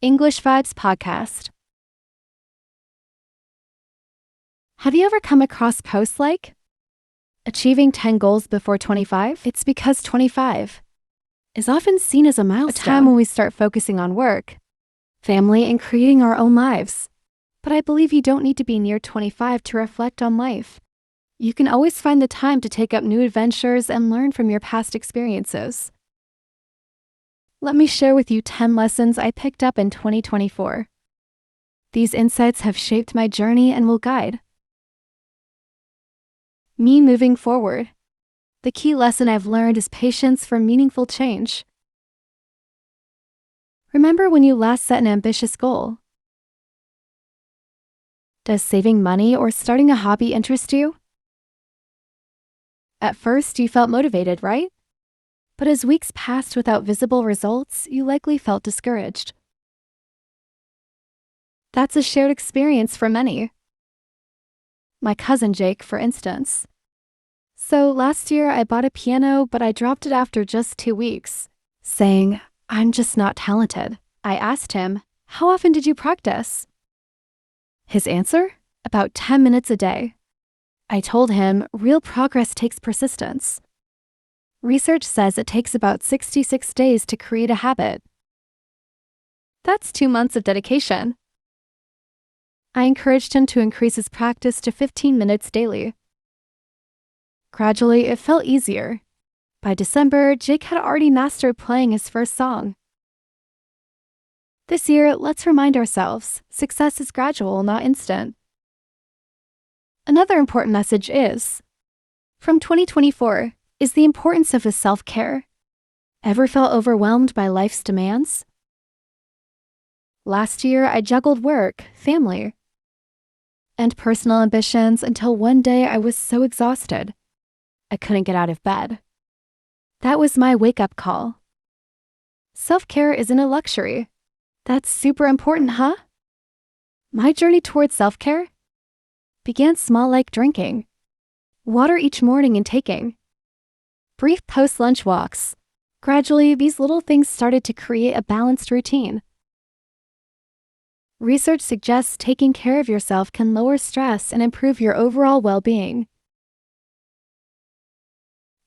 English Vibes Podcast. Have you ever come across posts like, achieving 10 goals before 25? It's because 25 is often seen as a milestone, a time when we start focusing on work, family, and creating our own lives. But I believe you don't need to be near 25 to reflect on life. You can always find the time to take up new adventures and learn from your past experiences. Let me share with you 10 lessons I picked up in 2024. These insights have shaped my journey and will guide me moving forward. The key lesson I've learned is patience for meaningful change. Remember when you last set an ambitious goal? Does saving money or starting a hobby interest you? At first, you felt motivated, right? But as weeks passed without visible results, you likely felt discouraged. That's a shared experience for many. My cousin Jake, for instance. So last year I bought a piano, but I dropped it after just 2 weeks, saying, "I'm just not talented." I asked him, "How often did you practice?" His answer? About 10 minutes a day. I told him, real progress takes persistence. Research says it takes about 66 days to create a habit. That's 2 months of dedication. I encouraged him to increase his practice to 15 minutes daily. Gradually, it felt easier. By December, Jake had already mastered playing his first song. This year, let's remind ourselves, success is gradual, not instant. Another important message is, from 2024, is the importance of self-care. Ever felt overwhelmed by life's demands? Last year, I juggled work, family, and personal ambitions until one day I was so exhausted, I couldn't get out of bed. That was my wake-up call. Self-care isn't a luxury. That's super important, huh? My journey towards self-care began small, like drinking water each morning and taking brief post-lunch walks. Gradually, these little things started to create a balanced routine. Research suggests taking care of yourself can lower stress and improve your overall well-being.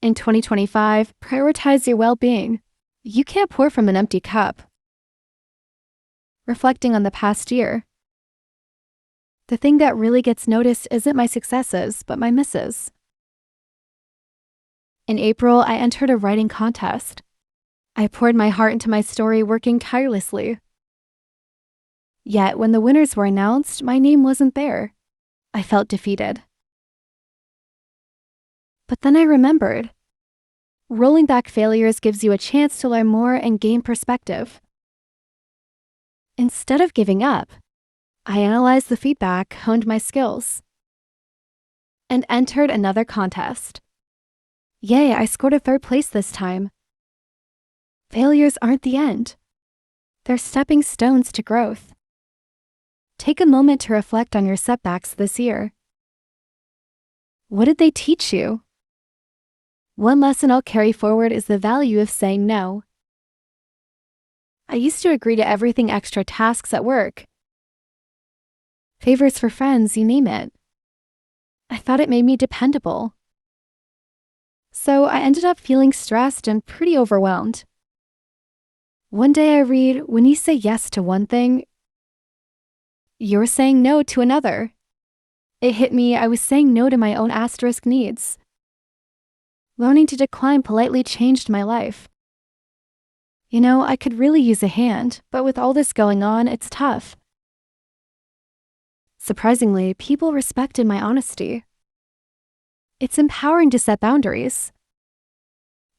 In 2025, prioritize your well-being. You can't pour from an empty cup. Reflecting on the past year, the thing that really gets noticed isn't my successes, but my misses. In April, I entered a writing contest. I poured my heart into my story, working tirelessly. Yet, when the winners were announced, my name wasn't there. I felt defeated. But then I remembered. Rolling back failures gives you a chance to learn more and gain perspective. Instead of giving up, I analyzed the feedback, honed my skills, and entered another contest. Yay, I scored a 3rd place this time. Failures aren't the end. They're stepping stones to growth. Take a moment to reflect on your setbacks this year. What did they teach you? One lesson I'll carry forward is the value of saying no. I used to agree to everything: extra tasks at work, favors for friends, you name it. I thought it made me dependable. So I ended up feeling stressed and pretty overwhelmed. One day I read, when you say yes to one thing, you're saying no to another. It hit me, I was saying no to my own asterisk needs. Learning to decline politely changed my life. You know, I could really use a hand, but with all this going on, it's tough. Surprisingly, people respected my honesty. It's empowering to set boundaries.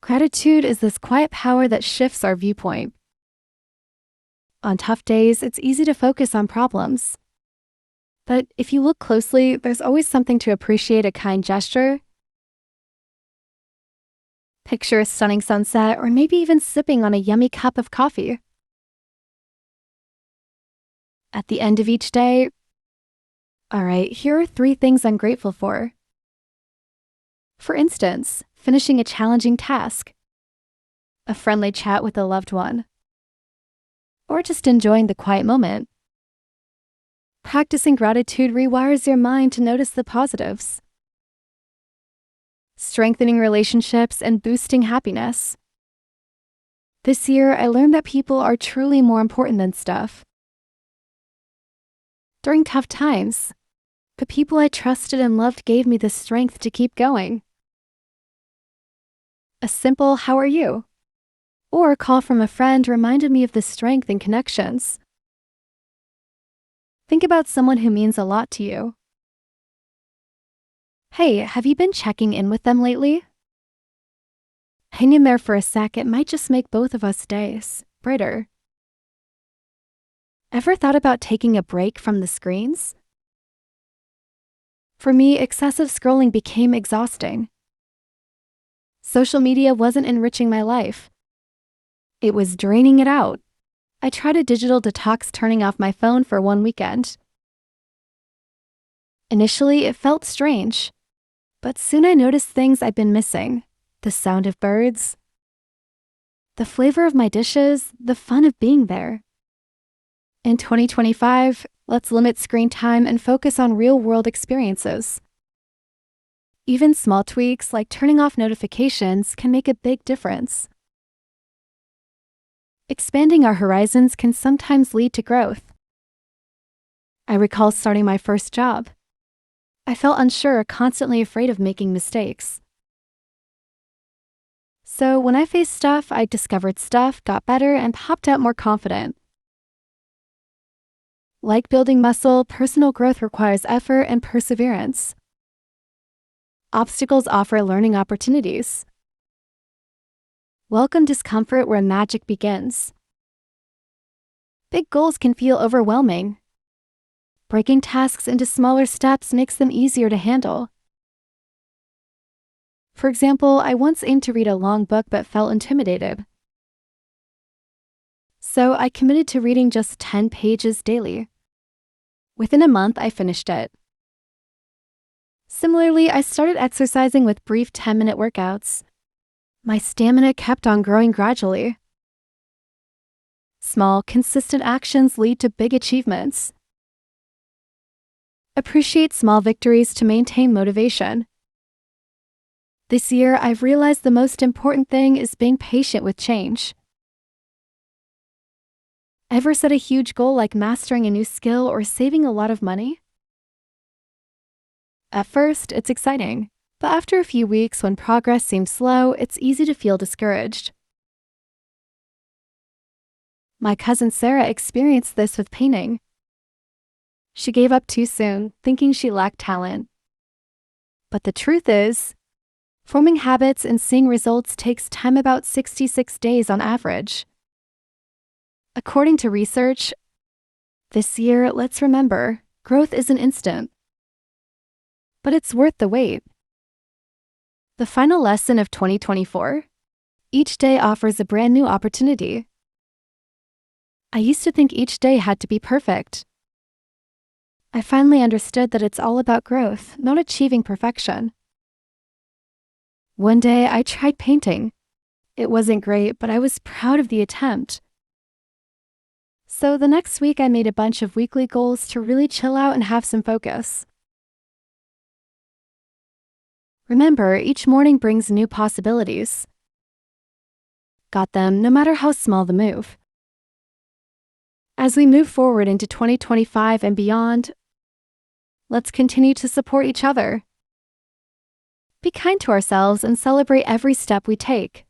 Gratitude is this quiet power that shifts our viewpoint. On tough days, it's easy to focus on problems. But if you look closely, there's always something to appreciate: a kind gesture. Picture a stunning sunset, or maybe even sipping on a yummy cup of coffee. At the end of each day, all right, here are 3 things I'm grateful for. For instance, finishing a challenging task, a friendly chat with a loved one, or just enjoying the quiet moment. Practicing gratitude rewires your mind to notice the positives, strengthening relationships and boosting happiness. This year, I learned that people are truly more important than stuff. During tough times, the people I trusted and loved gave me the strength to keep going. A simple "How are you?" or a call from a friend reminded me of the strength and connections. Think about someone who means a lot to you. Hey, have you been checking in with them lately? Hang in there for a sec, it might just make both of us days brighter. Ever thought about taking a break from the screens? For me, excessive scrolling became exhausting. Social media wasn't enriching my life. It was draining it out. I tried a digital detox, turning off my phone for one weekend. Initially, it felt strange, but soon I noticed things I'd been missing: the sound of birds, the flavor of my dishes, the fun of being there. In 2025, let's limit screen time and focus on real-world experiences. Even small tweaks like turning off notifications can make a big difference. Expanding our horizons can sometimes lead to growth. I recall starting my first job. I felt unsure, constantly afraid of making mistakes. So when I faced stuff, I discovered stuff, got better, and popped out more confident. Like building muscle, personal growth requires effort and perseverance. Obstacles offer learning opportunities. Welcome discomfort where magic begins. Big goals can feel overwhelming. Breaking tasks into smaller steps makes them easier to handle. For example, I once aimed to read a long book but felt intimidated. So I committed to reading just 10 pages daily. Within a month, I finished it. Similarly, I started exercising with brief 10-minute workouts. My stamina kept on growing gradually. Small, consistent actions lead to big achievements. Appreciate small victories to maintain motivation. This year, I've realized the most important thing is being patient with change. Ever set a huge goal like mastering a new skill or saving a lot of money? At first, it's exciting, but after a few weeks, when progress seems slow, it's easy to feel discouraged. My cousin Sarah experienced this with painting. She gave up too soon, thinking she lacked talent. But the truth is, forming habits and seeing results takes time, about 66 days on average. According to research, this year, let's remember, growth isn't instant, but it's worth the wait. The final lesson of 2024: each day offers a brand new opportunity. I used to think each day had to be perfect. I finally understood that it's all about growth, not achieving perfection. One day, I tried painting. It wasn't great, but I was proud of the attempt. So the next week, I made a bunch of weekly goals to really chill out and have some focus. Remember, each morning brings new possibilities. Got them, no matter how small the move. As we move forward into 2025 and beyond, let's continue to support each other. Be kind to ourselves and celebrate every step we take.